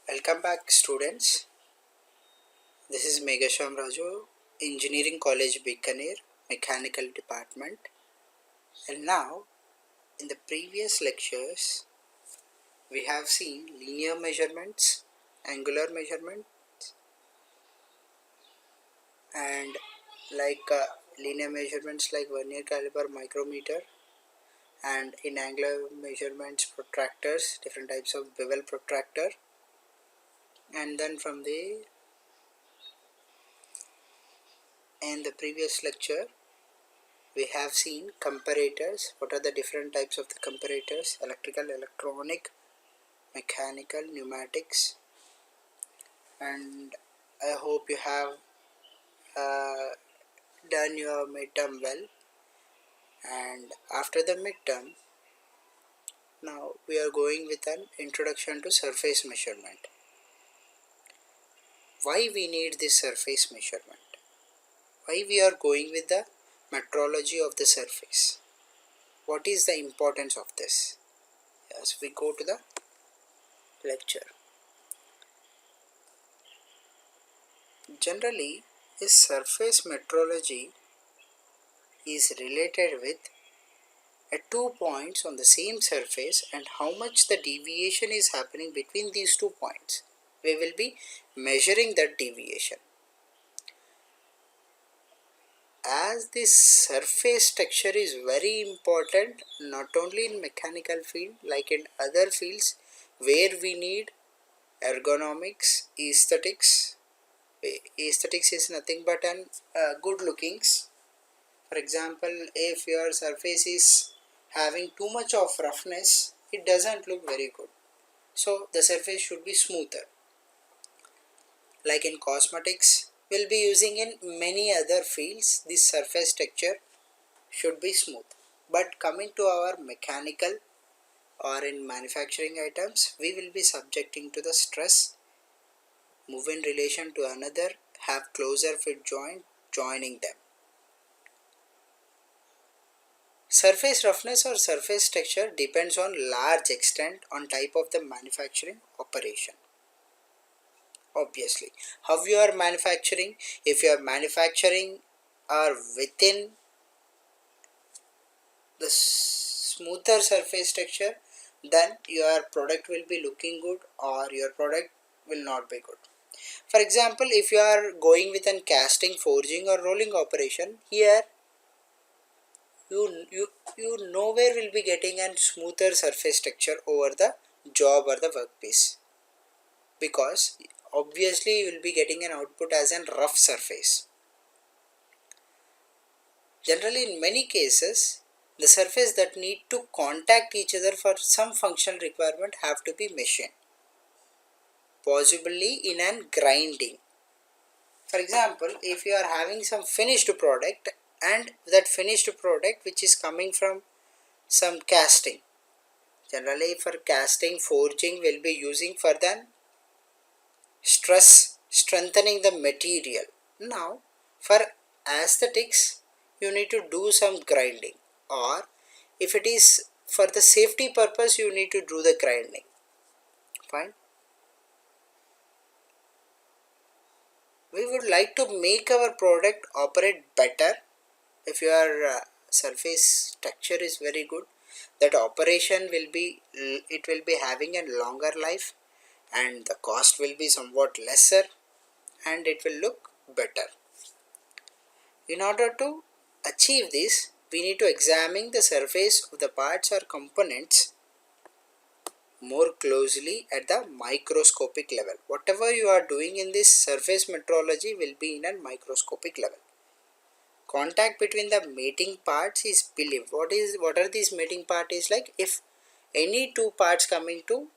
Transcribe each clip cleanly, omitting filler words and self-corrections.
Welcome back, students. This is Megasham Raju, Engineering College Bikaner, Mechanical Department. And now, in the previous lectures, we have seen linear measurements, angular measurement, and linear measurements like vernier caliper, micrometer, and in angular measurements, protractors, different types of bevel protractor. And then in the previous lecture, we have seen comparators. What are the different types of the comparators? Electrical, electronic, mechanical, pneumatics. And I hope you have uh, done your midterm well. And after the midterm, now we are going with an introduction to surface measurement. Why we need this surface measurement? Why we are going with the metrology of the surface? What is the importance of this? As we go to the lecture. Generally, a surface metrology is related with two points on the same surface and how much the deviation is happening between these 2 points. We will be measuring that deviation. As this surface texture is very important not only in mechanical field like in other fields where we need ergonomics, aesthetics. Aesthetics is nothing but an good lookings. For example, if your surface is having too much of roughness, it doesn't look very good. So the surface should be smoother. Like in cosmetics, we'll be using in many other fields, this surface texture should be smooth. But coming to our mechanical or in manufacturing items, we will be subjecting to the stress, move in relation to another, have closer fit joint, joining them. Surface roughness or surface texture depends on large extent on type of the manufacturing operation. Obviously, how you are manufacturing, if you are manufacturing are within the smoother surface texture, then your product will be looking good or your product will not be good. For example, if you are going with an casting, forging or rolling operation, here you nowhere will be getting a smoother surface texture over the job or the workpiece, because obviously you will be getting an output as a rough surface. Generally, in many cases, the surface that need to contact each other for some functional requirement have to be machined, possibly in an grinding. For example, if you are having some finished product and that finished product which is coming from some casting, generally for casting, forging will be using for the strengthening the material. Now for aesthetics you need to do some grinding, or if it is for the safety purpose you need to do the grinding. Fine. We would like to make our product operate better. If your surface texture is very good, that operation will be, it will be having a longer life and the cost will be somewhat lesser and it will look better. In order to achieve this, we need to examine the surface of the parts or components more closely at the microscopic level. Whatever you are doing in this surface metrology will be in a microscopic level. Contact between the mating parts is believed. What are these mating parts? Is like if any two parts coming to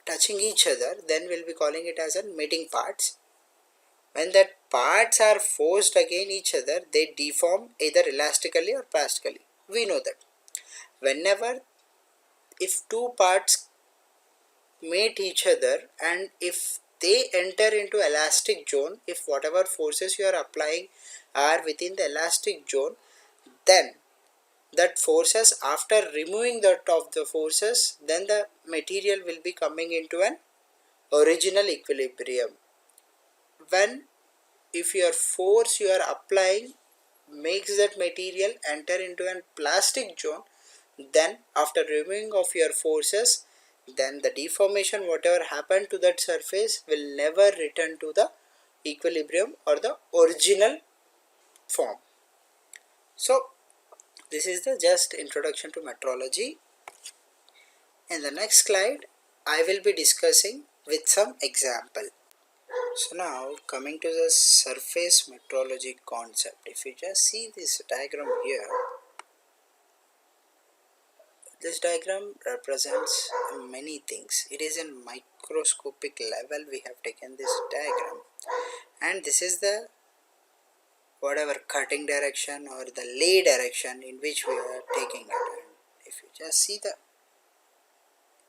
touching each other, then we'll be calling it as a mating parts. When that parts are forced against each other, they deform either elastically or plastically. We know that. Whenever if two parts mate each other and if they enter into elastic zone, if whatever forces you are applying are within the elastic zone, then that forces, after removing that of the forces, then the material will be coming into an original equilibrium. When if your force you are applying makes that material enter into an plastic zone, then after removing of your forces, then the deformation whatever happened to that surface will never return to the equilibrium or the original form. So this is the just introduction to metrology. In the next slide I will be discussing with some example. So now coming to the surface metrology concept, if you just see this diagram here, this diagram represents many things. It is in microscopic level we have taken this diagram, and this is the whatever cutting direction or the lay direction in which we are taking it. And if you just see the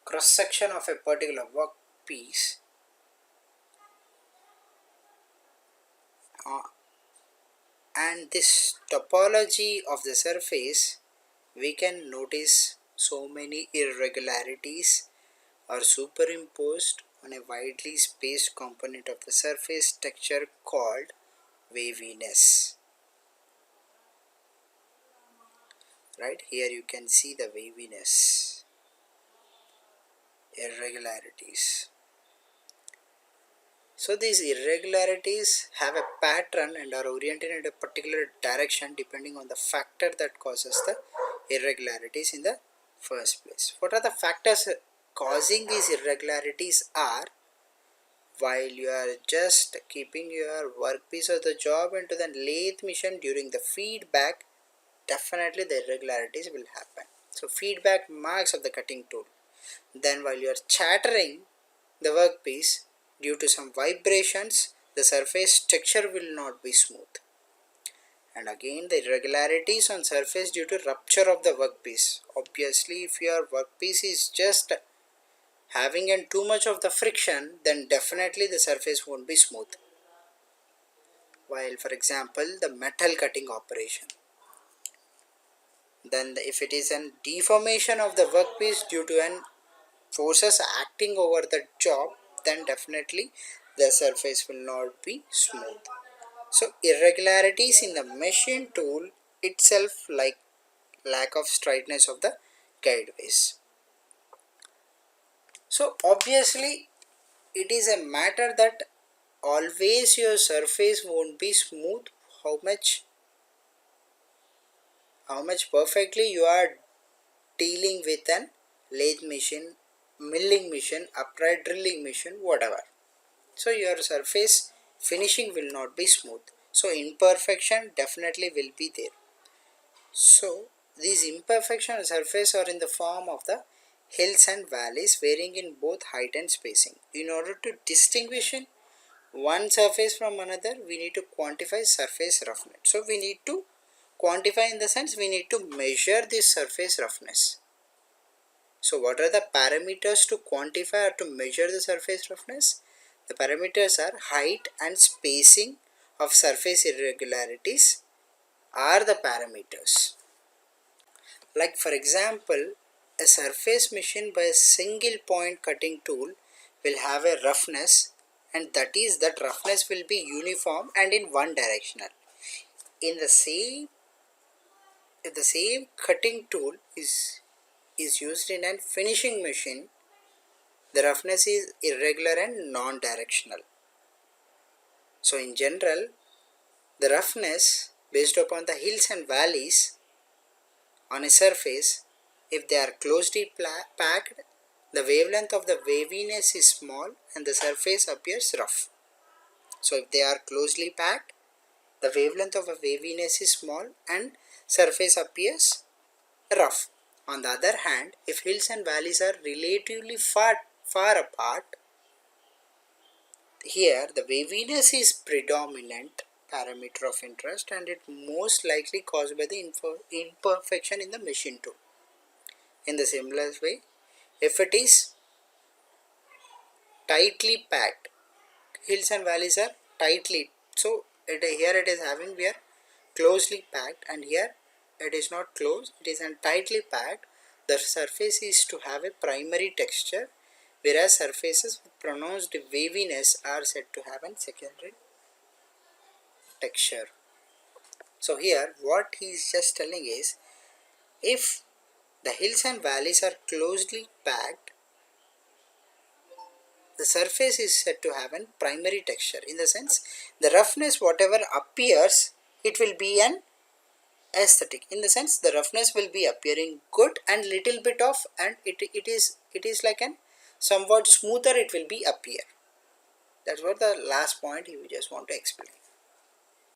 cross section of a particular workpiece, and this topology of the surface, we can notice so many irregularities are superimposed on a widely spaced component of the surface texture called waviness. Right here you can see the waviness, irregularities. So these irregularities have a pattern and are oriented in a particular direction depending on the factor that causes the irregularities in the first place. What are the factors causing these irregularities are, while you are just keeping your workpiece or the job into the lathe machine during the feedback, definitely the irregularities will happen. So feedback marks of the cutting tool. Then while you are chattering the workpiece, due to some vibrations, the surface texture will not be smooth. And again the irregularities on surface due to rupture of the workpiece. Obviously if your workpiece is just having in too much of the friction, then definitely the surface won't be smooth. While for example the metal cutting operation, then if it is a deformation of the workpiece due to an forces acting over the job, then definitely the surface will not be smooth. So irregularities in the machine tool itself, like lack of straightness of the guideways. So obviously it is a matter that always your surface won't be smooth. How much perfectly you are dealing with an lathe machine, milling machine, upright drilling machine, whatever. So your surface finishing will not be smooth. So imperfection definitely will be there. So these imperfection on surface are in the form of the hills and valleys varying in both height and spacing. In order to distinguish one surface from another, we need to quantify surface roughness. So we need to quantify in the sense we need to measure this surface roughness. So what are the parameters to quantify or to measure the surface roughness? The parameters are height and spacing of surface irregularities are the parameters. Like for example, a surface machine by a single point cutting tool will have a roughness, and that roughness will be uniform and in one directional. In the same, if the same cutting tool is used in a finishing machine, the roughness is irregular and non-directional. So in general, the roughness based upon the hills and valleys on a surface, if they are closely packed, the wavelength of the waviness is small and the surface appears rough. So if they are closely packed, the wavelength of a waviness is small and surface appears rough. On the other hand, if hills and valleys are relatively far apart, here the waviness is predominant parameter of interest and it most likely caused by the imperfection in the machine tool. In the similar way, if it is tightly packed, hills and valleys are tightly, so here it is having we are closely packed, and here it is not closed, it is tightly packed, the surface is to have a primary texture, whereas surfaces with pronounced waviness are said to have a secondary texture. So here what he is just telling is, if the hills and valleys are closely packed, the surface is said to have a primary texture. In the sense, the roughness whatever appears, it will be an aesthetic. In the sense, the roughness will be appearing good and little bit of, and it is like an somewhat smoother it will be appear. That's what the last point you just want to explain.